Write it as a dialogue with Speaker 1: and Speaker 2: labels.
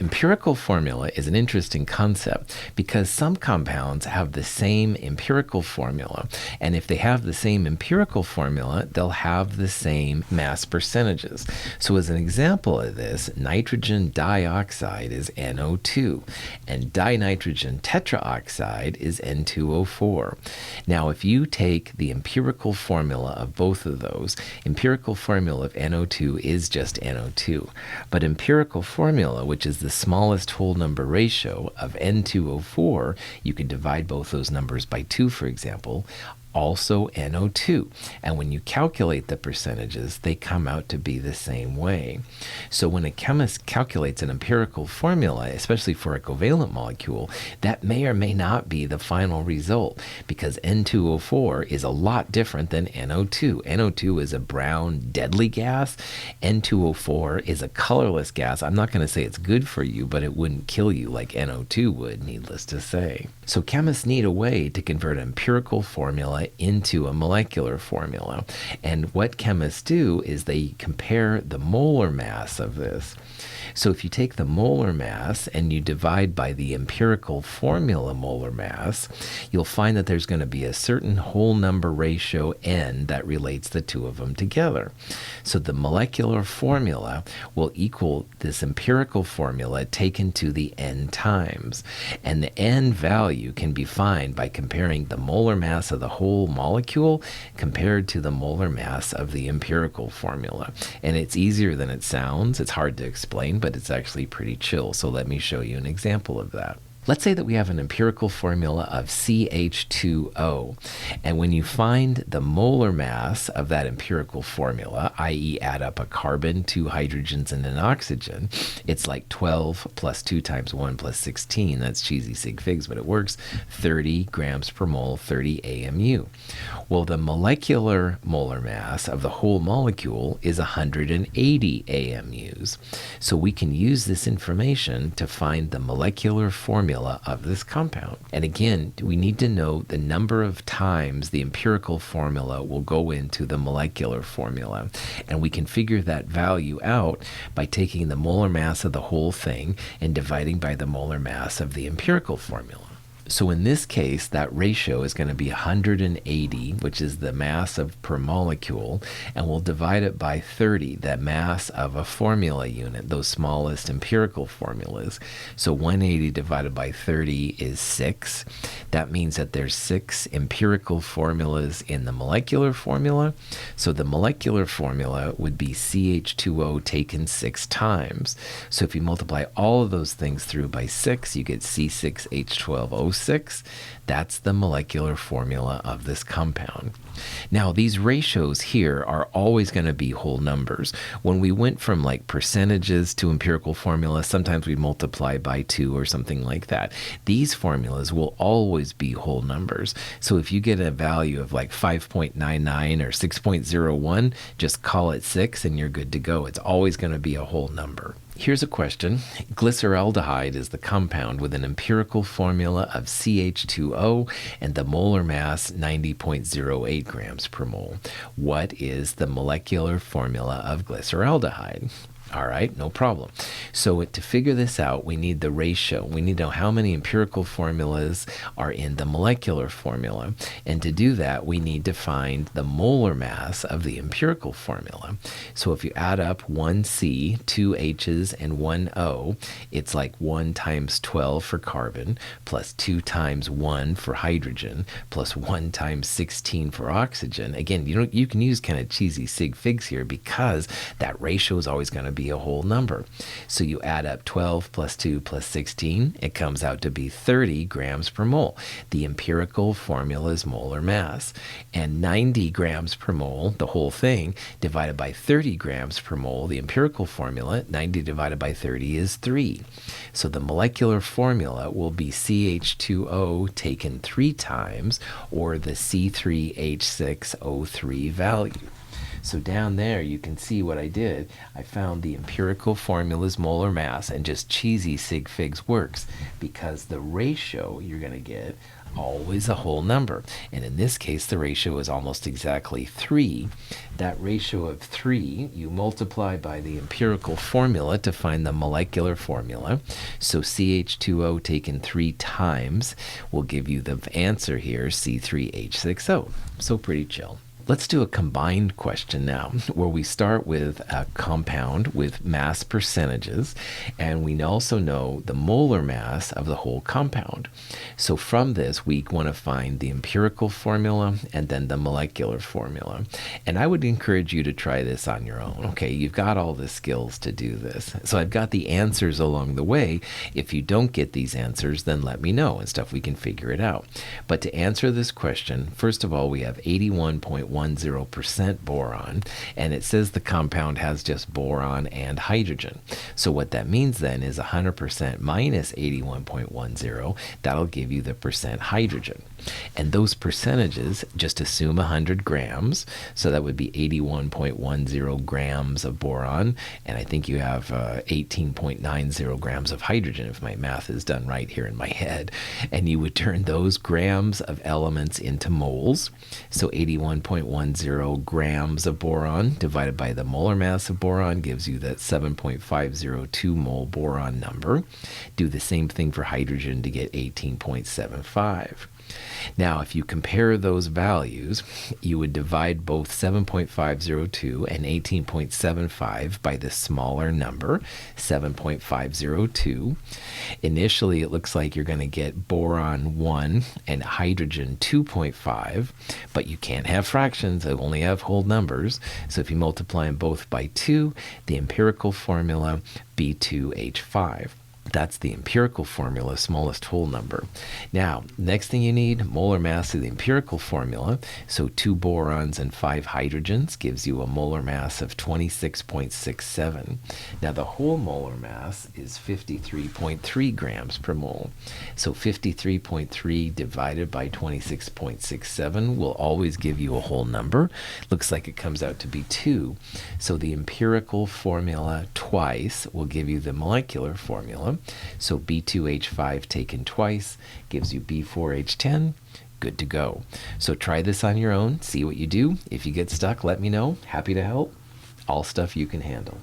Speaker 1: Empirical formula is an interesting concept because some compounds have the same empirical formula, and if they have the same empirical formula, they'll have the same mass percentages. So as an example of this, nitrogen dioxide is NO2, and dinitrogen tetraoxide is N2O4. Now, if you take the empirical formula of both of those, empirical formula of NO2 is just NO2, but empirical formula, which is the smallest whole number ratio of N2O4, you can divide both those numbers by 2, for example, also NO2. And when you calculate the percentages, they come out to be the same way. So when a chemist calculates an empirical formula, especially for a covalent molecule, that may or may not be the final result because N2O4 is a lot different than NO2. NO2 is a brown, deadly gas. N2O4 is a colorless gas. I'm not going to say it's good for you, but it wouldn't kill you like NO2 would, needless to say. So chemists need a way to convert an empirical formula into a molecular formula. And what chemists do is they compare the molar mass of this. So if you take the molar mass and you divide by the empirical formula molar mass, you'll find that there's going to be a certain whole number ratio n that relates the two of them together. So the molecular formula will equal this empirical formula taken to the n times. And the n value can be found by comparing the molar mass of the whole molecule compared to the molar mass of the empirical formula. And it's easier than it sounds. It's hard to explain, but it's actually pretty chill. So let me show you an example of that. Let's say that we have an empirical formula of CH2O, and when you find the molar mass of that empirical formula, i.e. add up a carbon, 2 hydrogens, and an oxygen, it's like 12 plus 2 times 1 plus 16, that's cheesy sig figs, but it works, 30 grams per mole, 30 AMU. Well, the molecular molar mass of the whole molecule is 180 AMUs. So we can use this information to find the molecular formula of this compound. And again, we need to know the number of times the empirical formula will go into the molecular formula. And we can figure that value out by taking the molar mass of the whole thing and dividing by the molar mass of the empirical formula. So in this case, that ratio is going to be 180, which is the mass of per molecule, and we'll divide it by 30, the mass of a formula unit, those smallest empirical formulas. So 180 divided by 30 is 6. That means that there's 6 empirical formulas in the molecular formula. So the molecular formula would be CH2O taken 6 times. So if you multiply all of those things through by 6, you get C6H12O6. That's the molecular formula of this compound. Now, these ratios here are always going to be whole numbers. When we went from like percentages to empirical formulas, sometimes we multiply by 2 or something like that. These formulas will always be whole numbers. So if you get a value of like 5.99 or 6.01, just call it 6 and you're good to go. It's always going to be a whole number. Here's a question. Glyceraldehyde is the compound with an empirical formula of CH2O and the molar mass 90.08 grams per mole. What is the molecular formula of glyceraldehyde? All right, no problem. So to figure this out, we need the ratio. We need to know how many empirical formulas are in the molecular formula. And to do that, we need to find the molar mass of the empirical formula. So if you add up 1C, 2 H's, and 1 O, it's like 1 times 12 for carbon, plus 2 times 1 for hydrogen, plus 1 times 16 for oxygen. Again, you can use kind of cheesy sig figs here because that ratio is always going to be a whole number. So you add up 12 plus 2 plus 16, it comes out to be 30 grams per mole. The empirical formula is molar mass. And 90 grams per mole, the whole thing, divided by 30 grams per mole, the empirical formula, 90 divided by 30 is 3. So the molecular formula will be CH2O taken 3 times, or the C3H6O3 value. So down there, you can see what I did. I found the empirical formula's molar mass, and just cheesy sig figs works because the ratio you're going to get always a whole number. And in this case, the ratio is almost exactly 3. That ratio of 3, you multiply by the empirical formula to find the molecular formula. So CH2O taken 3 times will give you the answer here, C3H6O. So pretty chill. Let's do a combined question now, where we start with a compound with mass percentages, and we also know the molar mass of the whole compound. So from this, we want to find the empirical formula and then the molecular formula. And I would encourage you to try this on your own. Okay, you've got all the skills to do this. So I've got the answers along the way. If you don't get these answers, then let me know and stuff, we can figure it out. But to answer this question, first of all, we have 81.10% boron, and it says the compound has just boron and hydrogen. So what that means then is 100% minus 81.10, that'll give you the percent hydrogen. And those percentages, just assume 100 grams, so that would be 81.10 grams of boron, and I think you have 18.90 grams of hydrogen, if my math is done right here in my head. And you would turn those grams of elements into moles. So 81.10 grams of boron divided by the molar mass of boron gives you that 7.502 mole boron number. Do the same thing for hydrogen to get 18.75. Now, if you compare those values, you would divide both 7.502 and 18.75 by the smaller number, 7.502. Initially, it looks like you're going to get boron 1 and hydrogen 2.5, but you can't have fractions, they only have whole numbers. So if you multiply them both by 2, the empirical formula, B2H5. That's the empirical formula, smallest whole number. Now, next thing you need, molar mass of the empirical formula. So 2 borons and 5 hydrogens gives you a molar mass of 26.67. Now, the whole molar mass is 53.3 grams per mole. So 53.3 divided by 26.67 will always give you a whole number. Looks like it comes out to be 2. So the empirical formula twice will give you the molecular formula. So B2H5 taken twice gives you B4H10. Good to go. So try this on your own, see what you do. If you get stuck, let me know. Happy to help. All stuff you can handle.